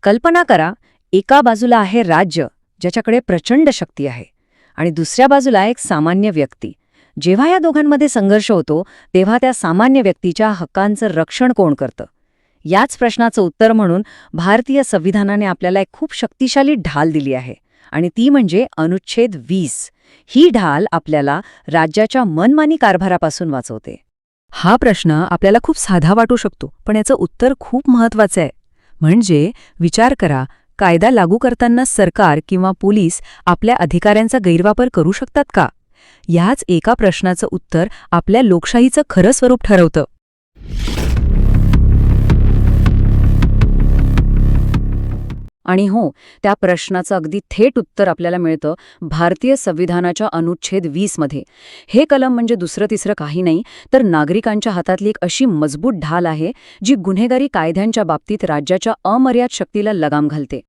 कल्पना करा, एका बाजूला आहे राज्य, ज्याच्याकडे प्रचंड शक्ती आहे, आणि दुसऱ्या बाजूला एक सामान्य व्यक्ती. जेव्हा या दोघांमध्ये संघर्ष होतो, तेव्हा त्या सामान्य व्यक्तीच्या हक्कांचं रक्षण कोण करतं? याच प्रश्नाचं उत्तर म्हणून भारतीय संविधानाने आपल्याला एक खूप शक्तिशाली ढाल दिली आहे, आणि ती म्हणजे अनुच्छेद 20. ही ढाल आपल्याला राज्याच्या मनमानी कारभारापासून वाचवते. हा प्रश्न आपल्याला खूप साधा वाटू शकतो, पण याचं उत्तर खूप महत्वाचं आहे. म्हणजे विचार करा, कायदा लागू करताना सरकार किंवा पोलीस आपल्या अधिकाऱ्यांचा गैरवापर करू शकतात का? याच एका प्रश्नाचं उत्तर आपल्या लोकशाहीचं खरं स्वरूप ठरवतं. आणि हो, त्या प्रश्नाचं अगदी थेट उत्तर आपल्याला मिळतं भारतीय संविधानाच्या अनुच्छेद 20 मध्ये. हे कलम म्हणजे दुसरं तिसरं काही नाही, तर नागरिकांच्या हातातली एक अशी मजबूत ढाल आहे जी गुन्हेगारी कायद्यांच्या बाबतीत राज्याच्या अमर्याद शक्तीला लगाम घालते.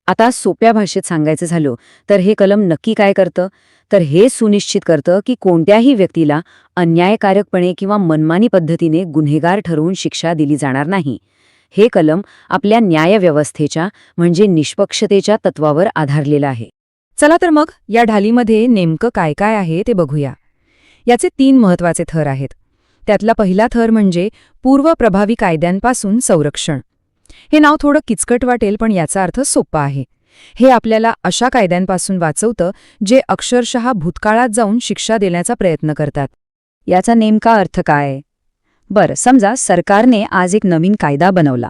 आता सोप्या भाषेत सांगायचं झालं तर हे कलम नक्की काय करतं? तर हे सुनिश्चित करतं की कोणत्याही व्यक्तीला अन्यायकारकपणे किंवा मनमानी पद्धतीने गुन्हेगार ठरवून शिक्षा दिली जाणार नाही. हे कलम आपल्या न्यायव्यवस्थेच्या म्हणजे निष्पक्षतेच्या तत्वावर आधारलेलं आहे. चला तर मग या ढालीमध्ये नेमकं काय काय आहे ते बघूया. याचे 3 महत्वाचे थर आहेत. त्यातला पहिला थर म्हणजे पूर्वप्रभावी कायद्यांपासून संरक्षण. हे नाव थोडं किचकट वाटेल, पण याचा अर्थ सोपा आहे. हे आपल्याला अशा कायद्यांपासून वाचवतं जे अक्षरशः भूतकाळात जाऊन शिक्षा देण्याचा प्रयत्न करतात. याचा नेमका अर्थ काय? बरं, समजा सरकारने आज एक नवीन कायदा बनवला,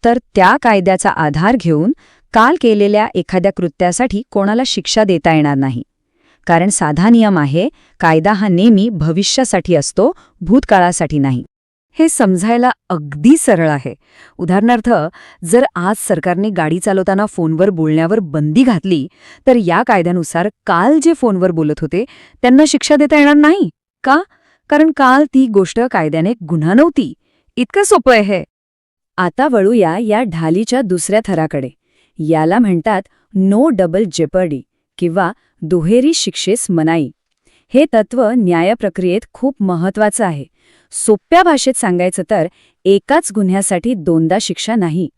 तर त्या कायद्याचा आधार घेऊन काल केलेल्या एखाद्या कृत्यासाठी कोणाला शिक्षा देता येणार नाही. कारण साधा नियम आहे, कायदा हा नेहमी भविष्यासाठी असतो, भूतकाळासाठी नाही. हे समजायला अगदी सरळ आहे. उदाहरणार्थ, जर आज सरकारने गाडी चालवताना फोनवर बोलण्यावर बंदी घातली, तर या कायद्यानुसार काल जे फोनवर बोलत होते त्यांना शिक्षा देता येणार नाही. का? कारण काल ती गोष्ट कायद्याने गुन्हा नव्हती. इतकं सोपं आहे. आता वळूया या ढालीच्या दुसऱ्या थराकडे. याला म्हणतात नो डबल जेपर्डी किंवा दुहेरी शिक्षेस मनाई. हे तत्त्व न्यायप्रक्रियेत खूप महत्वाचं आहे. सोप्या भाषेत सांगायचं तर एकाच गुन्ह्यासाठी 2दा शिक्षा नाही.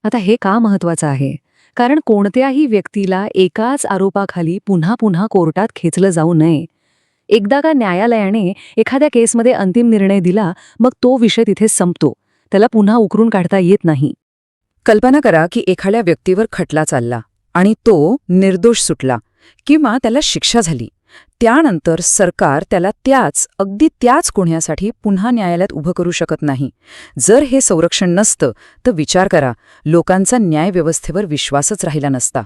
आता हे का महत्वाचं आहे? कारण कोणत्याही व्यक्तीला एकाच आरोपाखाली पुन्हा पुन्हा कोर्टात खेचलं जाऊ नये. एकदा का न्यायालयाने एखाद्या केसमध्ये अंतिम निर्णय दिला, मग तो विषय तिथे संपतो. त्याला पुन्हा उकरून काढता येत नाही. कल्पना करा की एखाद्या व्यक्तीवर खटला चालला आणि तो निर्दोष सुटला किंवा त्याला शिक्षा झाली. त्यानंतर सरकार त्याला अगदी त्याच गुन्ह्यासाठी पुन्हा न्यायालयात उभं करू शकत नाही. जर हे संरक्षण नसतं तर विचार करा, लोकांचा न्यायव्यवस्थेवर विश्वासच राहिला नसता.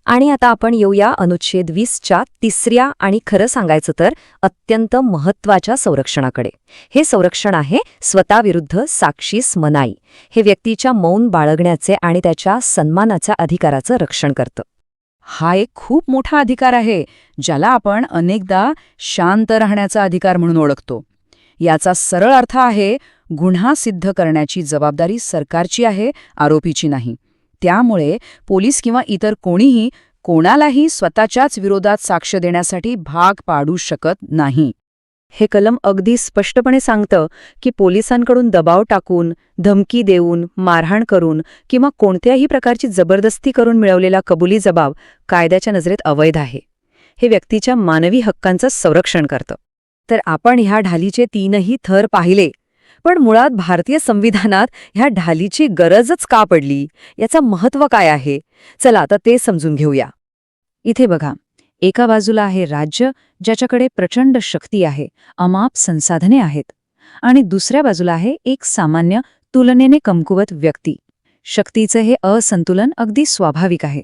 आणि आता आपण येऊया अनुच्छेद 20च्या तिसऱ्या आणि खरं सांगायचं तर अत्यंत महत्त्वाच्या संरक्षणाकडे. हे संरक्षण आहे स्वतःविरुद्ध साक्षीस मनाई. हे व्यक्तीच्या मौन बाळगण्याचे आणि त्याच्या सन्मानाच्या अधिकाराचं रक्षण करतं. हा एक खूप मोठा अधिकार आहे, ज्याला आपण अनेकदा शांत राहण्याचा अधिकार म्हणून ओळखतो. याचा सरळ अर्थ आहे, गुन्हा सिद्ध करण्याची जबाबदारी सरकारची आहे, आरोपीची नाही. त्यामुळे पोलीस किंवा इतर कोणीही कोणालाही स्वतःच्याच विरोधात साक्ष देण्यासाठी भाग पाडू शकत नाही. हे कलम अगदी स्पष्टपणे सांगतं की पोलिसांकडून दबाव टाकून, धमकी देऊन, मारहाण करून किंवा कोणत्याही प्रकारची जबरदस्ती करून मिळवलेला कबुली जबाब कायद्याच्या नजरेत अवैध आहे. हे व्यक्तीच्या मानवी हक्कांचं संरक्षण करतं. तर आपण ह्या ढालीचे 3ही थर पाहिले, पण मुळात भारतीय संविधानात ह्या ढालीची गरजच का पडली, याचं महत्त्व काय आहे? चला आता ते समजून घेऊया. इथे बघा, एका बाजूला आहे राज्य, ज्याच्याकडे प्रचंड शक्ती आहे, अमाप संसाधने आहेत, आणि दुसऱ्या बाजूला आहे एक सामान्य, तुलनेने कमकुवत व्यक्ती. शक्तीचं हे असंतुलन अगदी स्वाभाविक आहे.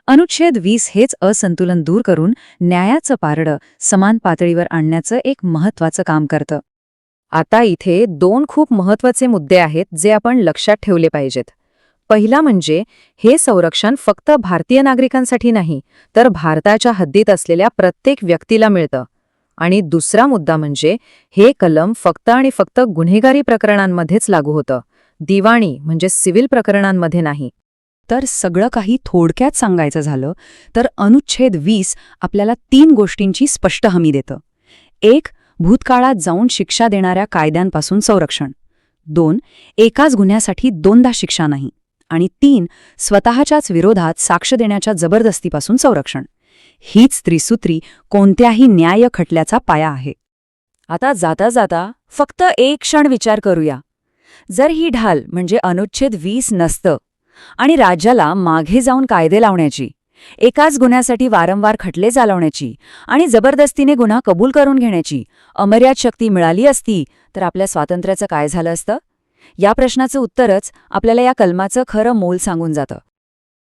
अनुच्छेद 20 हेच असंतुलन दूर करून न्यायाचं पारडं समान पातळीवर आणण्याचं एक महत्त्वाचं काम करतं. आता इथे 2 खूप महत्त्वाचे मुद्दे आहेत जे आपण लक्षात ठेवले पाहिजेत. पहिला म्हणजे हे संरक्षण फक्त भारतीय नागरिकांसाठी नाही, तर भारताच्या हद्दीत असलेल्या प्रत्येक व्यक्तीला मिळतं. आणि दुसरा मुद्दा म्हणजे हे कलम फक्त आणि फक्त गुन्हेगारी प्रकरणांमध्येच लागू होतं, दिवाणी म्हणजे सिव्हिल प्रकरणांमध्ये नाही. तर सगळं काही थोडक्यात सांगायचं झालं तर अनुच्छेद 20 आपल्याला 3 गोष्टींची स्पष्ट हमी देतं. 1. भूतकाळात जाऊन शिक्षा देणाऱ्या कायद्यांपासून संरक्षण. 2. एकाच गुन्ह्यासाठी 2दा शिक्षा नाही. आणि 3 स्वतःच्याच विरोधात साक्ष देण्याच्या जबरदस्तीपासून संरक्षण. हीच त्रिसूत्री कोणत्याही न्याय खटल्याचा पाया आहे. आता जाता जाता फक्त एक क्षण विचार करूया. जर ही ढाल म्हणजे अनुच्छेद 20 नसतं आणि राज्याला मागे जाऊन कायदे लावण्याची, एकाच गुन्ह्यासाठी वारंवार खटले चालवण्याची आणि जबरदस्तीने गुन्हा कबूल करून घेण्याची अमर्याद शक्ती मिळाली असती तर आपल्या स्वातंत्र्याचं काय झालं असतं? या प्रश्नाचं उत्तरच आपल्याला या कलमाचं खरं मोल सांगून जातं.